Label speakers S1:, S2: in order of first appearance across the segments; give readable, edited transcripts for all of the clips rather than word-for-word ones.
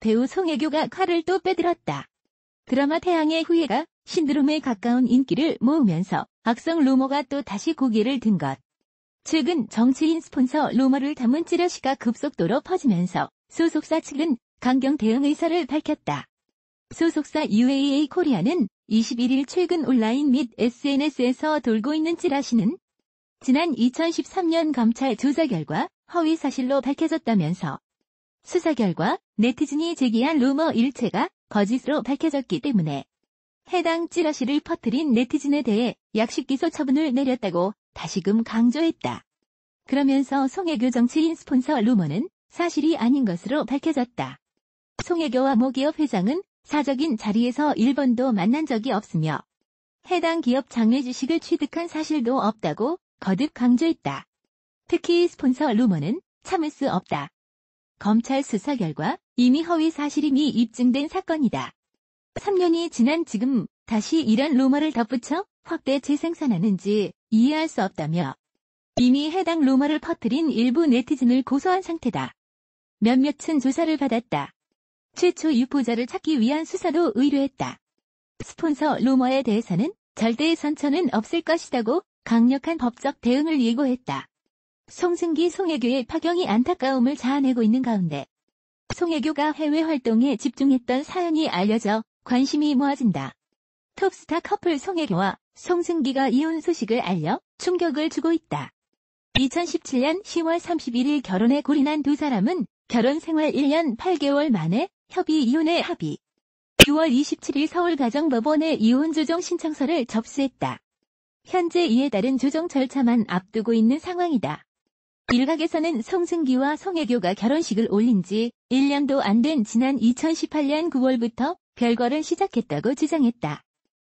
S1: 배우 송혜교가 칼을 또 빼들었다. 드라마 태양의 후예가 신드롬에 가까운 인기를 모으면서 악성 루머가 또 다시 고개를 든 것. 최근 정치인 스폰서 루머를 담은 찌라시가 급속도로 퍼지면서 소속사 측은 강경 대응 의사를 밝혔다. 소속사 UAA 코리아는 21일 최근 온라인 및 SNS에서 돌고 있는 찌라시는 지난 2013년 검찰 조사 결과 허위 사실로 밝혀졌다면서 수사 결과 네티즌이 제기한 루머 일체가 거짓으로 밝혀졌기 때문에 해당 찌라시를 퍼뜨린 네티즌에 대해 약식 기소 처분을 내렸다고 다시금 강조했다. 그러면서 송혜교 정치인 스폰서 루머는 사실이 아닌 것으로 밝혀졌다. 송혜교와 모 기업 회장은 사적인 자리에서 1번도 만난 적이 없으며 해당 기업 장래 주식을 취득한 사실도 없다고 거듭 강조했다. 특히 스폰서 루머는 참을 수 없다. 검찰 수사 결과 이미 허위 사실임이 입증된 사건이다. 3년이 지난 지금 다시 이런 루머를 덧붙여 확대 재생산하는지 이해할 수 없다며 이미 해당 루머를 퍼뜨린 일부 네티즌을 고소한 상태다. 몇몇은 조사를 받았다. 최초 유포자를 찾기 위한 수사도 의뢰했다. 스폰서 루머에 대해서는 절대 선처는 없을 것이라고 강력한 법적 대응을 예고했다. 송승기 송혜교의 파경이 안타까움을 자아내고 있는 가운데 송혜교가 해외 활동에 집중했던 사연이 알려져 관심이 모아진다. 톱스타 커플 송혜교와 송승기가 이혼 소식을 알려 충격을 주고 있다. 2017년 10월 31일 결혼에 골인한 두 사람은 결혼 생활 1년 8개월 만에 협의 이혼에 합의. 6월 27일 서울가정법원에 이혼 조정 신청서를 접수했다. 현재 이에 따른 조정 절차만 앞두고 있는 상황이다. 일각에서는 송승기와 송혜교가 결혼식을 올린 지 1년도 안 된 지난 2018년 9월부터 별거를 시작했다고 주장했다.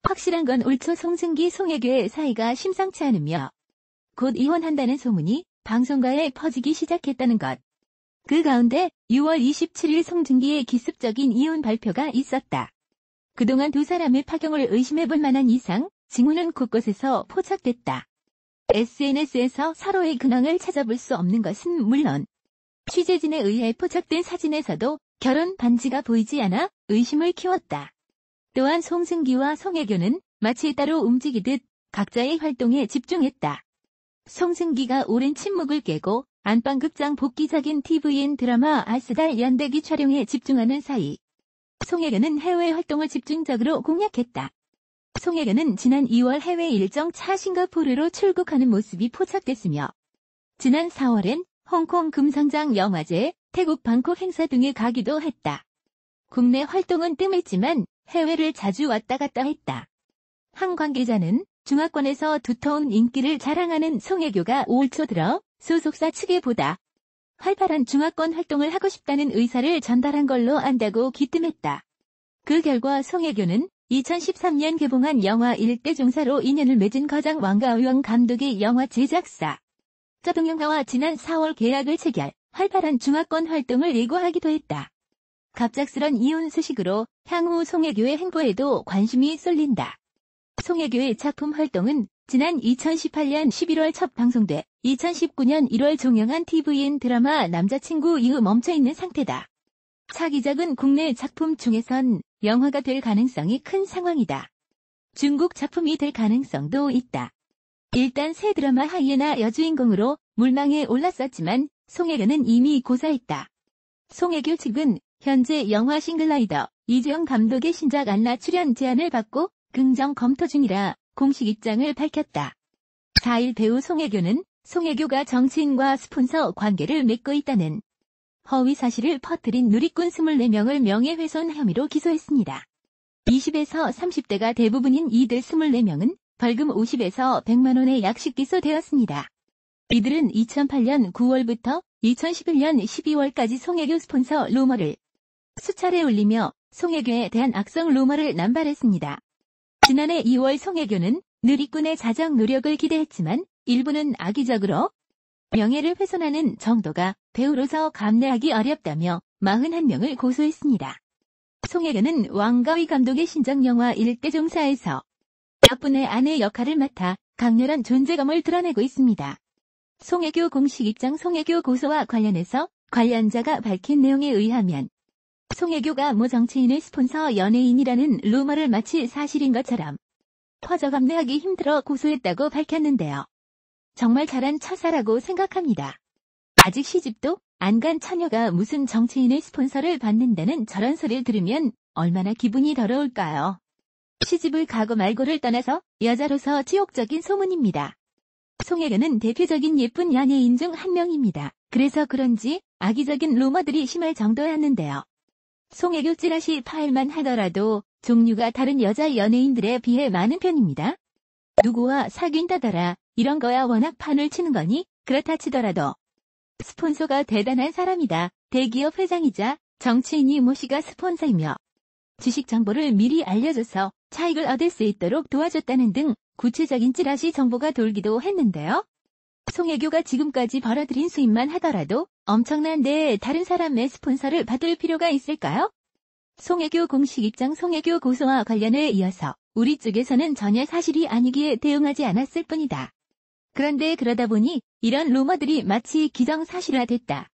S1: 확실한 건 올 초 송승기 송혜교의 사이가 심상치 않으며 곧 이혼한다는 소문이 방송가에 퍼지기 시작했다는 것. 그 가운데 6월 27일 송승기의 기습적인 이혼 발표가 있었다. 그동안 두 사람의 파경을 의심해볼 만한 이상 징후는 곳곳에서 포착됐다. SNS에서 서로의 근황을 찾아볼 수 없는 것은 물론 취재진에 의해 포착된 사진에서도 결혼 반지가 보이지 않아 의심을 키웠다. 또한 송승기와 송혜교는 마치 따로 움직이듯 각자의 활동에 집중했다. 송승기가 오랜 침묵을 깨고 안방극장 복귀작인 TVN 드라마 알쓰달 연대기 촬영에 집중하는 사이 송혜교는 해외 활동을 집중적으로 공략했다. 송혜교는 지난 2월 해외 일정 차 싱가포르로 출국하는 모습이 포착됐으며 지난 4월엔 홍콩 금성장 영화제, 태국 방콕 행사 등에 가기도 했다. 국내 활동은 뜸했지만 해외를 자주 왔다 갔다 했다. 한 관계자는 중화권에서 두터운 인기를 자랑하는 송혜교가 올 초 들어 소속사 측에 보다 활발한 중화권 활동을 하고 싶다는 의사를 전달한 걸로 안다고 기뜸했다. 그 결과 송혜교는 2013년 개봉한 영화 일대종사로 인연을 맺은 거장 왕가의원 감독의 영화 제작사 짜동영화와 지난 4월 계약을 체결, 활발한 중화권 활동을 예고하기도 했다. 갑작스런 이혼 소식으로 향후 송혜교의 행보에도 관심이 쏠린다. 송혜교의 작품 활동은 지난 2018년 11월 첫 방송돼 2019년 1월 종영한 TVN 드라마 남자친구 이후 멈춰있는 상태다. 차기작은 국내 작품 중에선 영화가 될 가능성이 큰 상황이다. 중국 작품이 될 가능성도 있다. 일단 새 드라마 하이에나 여주인공으로 물망에 올랐었지만 송혜교는 이미 고사했다. 송혜교 측은 현재 영화 싱글라이더 이주영 감독의 신작 안나 출연 제안을 받고 긍정 검토 중이라 공식 입장을 밝혔다. 4일 배우 송혜교는 송혜교가 정치인과 스폰서 관계를 맺고 있다는 허위 사실을 퍼뜨린 누리꾼 24명을 명예훼손 혐의로 기소했습니다. 20에서 30대가 대부분인 이들 24명은 벌금 50에서 100만 원의 약식 기소되었습니다. 이들은 2008년 9월부터 2011년 12월까지 송혜교 스폰서 루머를 수차례 올리며 송혜교에 대한 악성 루머를 남발했습니다. 지난해 2월 송혜교는 누리꾼의 자정 노력을 기대했지만 일부는 악의적으로 명예를 훼손하는 정도가 배우로서 감내하기 어렵다며 41명을 고소했습니다. 송혜교는 왕가위 감독의 신작영화 일대종사에서 덕분에 아내 역할을 맡아 강렬한 존재감을 드러내고 있습니다. 송혜교 공식 입장 송혜교 고소와 관련해서 관련자가 밝힌 내용에 의하면 송혜교가 모 정치인의 스폰서 연예인이라는 루머를 마치 사실인 것처럼 퍼져 감내하기 힘들어 고소했다고 밝혔는데요. 정말 잘한 처사라고 생각합니다. 아직 시집도 안 간 처녀가 무슨 정치인의 스폰서를 받는다는 저런 소리를 들으면 얼마나 기분이 더러울까요? 시집을 가고 말고를 떠나서 여자로서 지옥적인 소문입니다. 송혜교는 대표적인 예쁜 연예인 중 한 명입니다. 그래서 그런지 악의적인 루머들이 심할 정도였는데요. 송혜교 찌라시 파일만 하더라도 종류가 다른 여자 연예인들에 비해 많은 편입니다. 누구와 사귄다더라 이런 거야 워낙 판을 치는 거니 그렇다 치더라도 스폰서가 대단한 사람이다. 대기업 회장이자 정치인이 모씨가 스폰서이며 주식 정보를 미리 알려줘서 차익을 얻을 수 있도록 도와줬다는 등 구체적인 찌라시 정보가 돌기도 했는데요. 송혜교가 지금까지 벌어들인 수입만 하더라도 엄청난데 다른 사람의 스폰서를 받을 필요가 있을까요? 송혜교 공식 입장. 송혜교 고소와 관련해 이어서 우리 쪽에서는 전혀 사실이 아니기에 대응하지 않았을 뿐이다. 그런데 그러다 보니 이런 루머들이 마치 기정사실화됐다.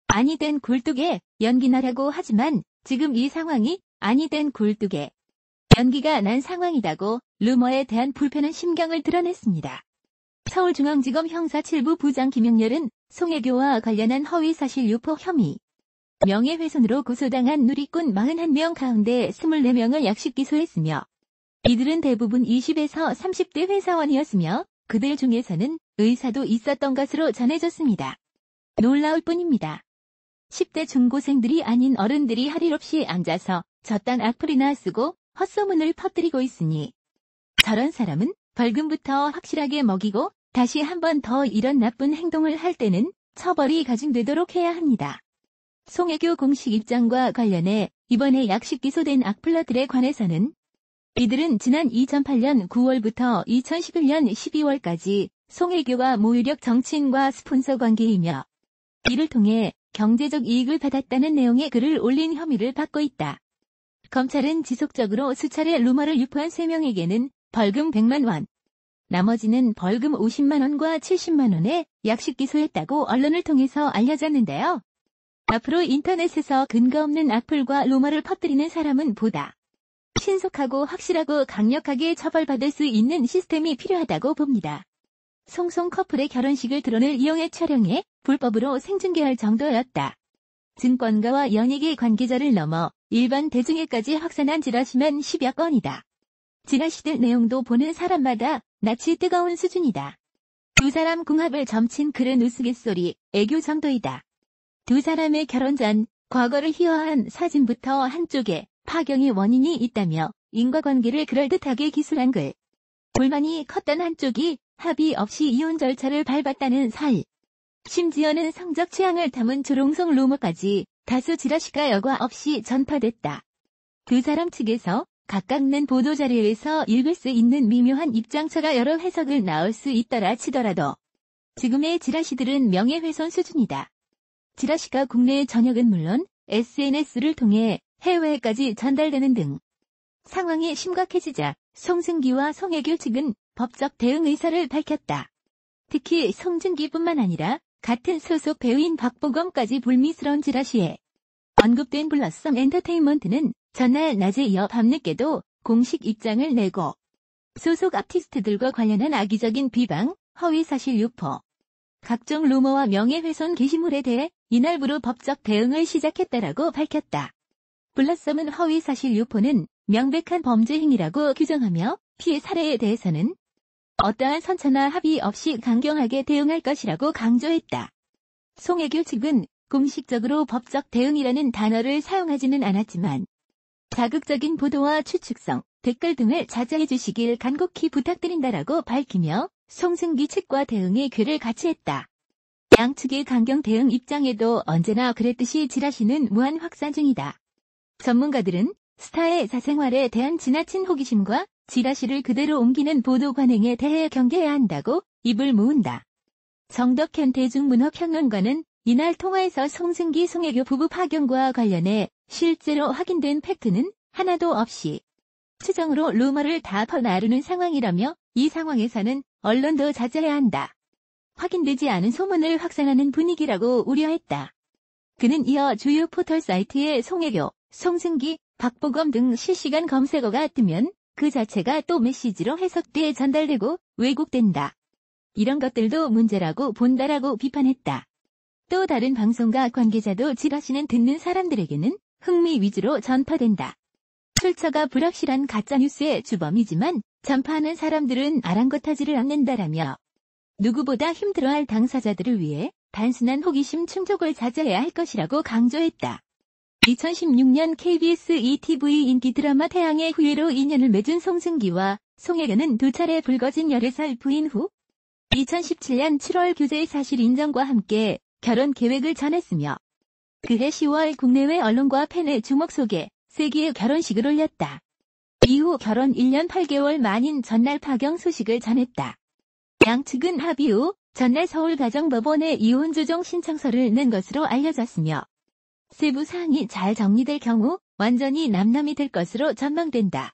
S1: 아니 된 굴뚝에 연기 나라고 하지만 지금 이 상황이 아니 된 굴뚝에 연기가 난 상황이라고 루머에 대한 불편한 심경을 드러냈습니다. 서울중앙지검 형사 7부 부장 김영렬은 송혜교와 관련한 허위사실 유포 혐의, 명예훼손으로 고소당한 누리꾼 41명 가운데 24명을 약식 기소했으며 이들은 대부분 20에서 30대 회사원이었으며 그들 중에서는 의사도 있었던 것으로 전해졌습니다. 놀라울 뿐입니다. 10대 중고생들이 아닌 어른들이 할 일 없이 앉아서 저딴 악플이나 쓰고 헛소문을 퍼뜨리고 있으니 저런 사람은 벌금부터 확실하게 먹이고 다시 한 번 더 이런 나쁜 행동을 할 때는 처벌이 가중되도록 해야 합니다. 송혜교 공식 입장과 관련해 이번에 약식 기소된 악플러들에 관해서는 이들은 지난 2008년 9월부터 2011년 12월까지 송혜교가 모유력 정치인과 스폰서 관계이며 이를 통해 경제적 이익을 받았다는 내용의 글을 올린 혐의를 받고 있다. 검찰은 지속적으로 수차례 루머를 유포한 3명에게는 벌금 100만 원, 나머지는 벌금 50만 원과 70만 원에 약식 기소했다고 언론을 통해서 알려졌는데요. 앞으로 인터넷에서 근거 없는 악플과 루머를 퍼뜨리는 사람은 보다 신속하고 확실하고 강력하게 처벌받을 수 있는 시스템이 필요하다고 봅니다. 송송 커플의 결혼식을 드론을 이용해 촬영해 불법으로 생중계할 정도였다. 증권가와 연예계 관계자를 넘어 일반 대중에까지 확산한 찌라시만 10여 건이다. 찌라시들 내용도 보는 사람마다 낯이 뜨거운 수준이다. 두 사람 궁합을 점친 글은 우스갯소리, 애교 정도이다. 두 사람의 결혼 전 과거를 희화한 사진부터 한쪽에 파경의 원인이 있다며 인과관계를 그럴듯하게 기술한 글. 불만이 컸던 한쪽이 합의 없이 이혼 절차를 밟았다는 설. 심지어는 성적 취향을 담은 조롱성 루머까지 다수 찌라시가 여과 없이 전파됐다. 두 사람 측에서 각각 낸 보도자료에서 읽을 수 있는 미묘한 입장차가 여러 해석을 나올 수 있더라 치더라도 지금의 찌라시들은 명예훼손 수준이다. 찌라시가 국내의 전역은 물론 SNS를 통해 해외에까지 전달되는 등 상황이 심각해지자 송승기와 송혜교 측은 법적 대응 의사를 밝혔다. 특히 송승기뿐만 아니라 같은 소속 배우인 박보검까지 불미스러운 찌라시에 언급된 블러썸 엔터테인먼트는 전날 낮에 이어 밤늦게도 공식 입장을 내고 소속 아티스트들과 관련한 악의적인 비방, 허위사실 유포, 각종 루머와 명예훼손 게시물에 대해 이날부로 법적 대응을 시작했다라고 밝혔다. 블러썸은 허위사실 유포는 명백한 범죄 행위라고 규정하며 피해 사례에 대해서는 어떠한 선처나 합의 없이 강경하게 대응할 것이라고 강조했다. 송혜교 측은 공식적으로 법적 대응이라는 단어를 사용하지는 않았지만 자극적인 보도와 추측성, 댓글 등을 자제해 주시길 간곡히 부탁드린다라고 밝히며 송승기 측과 대응에 궤를 같이 했다. 양측의 강경 대응 입장에도 언제나 그랬듯이 찌라시는 무한 확산 중이다. 전문가들은 스타의 사생활에 대한 지나친 호기심과 찌라시를 그대로 옮기는 보도 관행에 대해 경계해야 한다고 입을 모은다. 정덕현 대중문화평론가는 이날 통화에서 송승기 송혜교 부부 파견과 관련해 실제로 확인된 팩트는 하나도 없이 추정으로 루머를 다 퍼나르는 상황이라며 이 상황에서는 언론도 자제해야 한다. 확인되지 않은 소문을 확산하는 분위기라고 우려했다. 그는 이어 주요 포털 사이트에 송혜교, 송승기, 박보검 등 실시간 검색어가 뜨면 그 자체가 또 메시지로 해석돼 전달되고 왜곡된다. 이런 것들도 문제라고 본다라고 비판했다. 또 다른 방송가 관계자도 지라시는 듣는 사람들에게는 흥미 위주로 전파된다. 출처가 불확실한 가짜뉴스의 주범이지만 전파하는 사람들은 아랑곳하지를 않는다라며 누구보다 힘들어할 당사자들을 위해 단순한 호기심 충족을 자제해야 할 것이라고 강조했다. 2016년 KBS ETV 인기 드라마 태양의 후예로 인연을 맺은 송승기와 송혜교는 두 차례 불거진 11살 부인 후 2017년 7월 교제의 사실 인정과 함께 결혼 계획을 전했으며 그해 10월 국내외 언론과 팬의 주목 속에 세기의 결혼식을 올렸다. 이후 결혼 1년 8개월 만인 전날 파경 소식을 전했다. 양측은 합의 후 전날 서울가정법원에 이혼 조정 신청서를 낸 것으로 알려졌으며 세부 사항이 잘 정리될 경우 완전히 남남이 될 것으로 전망된다.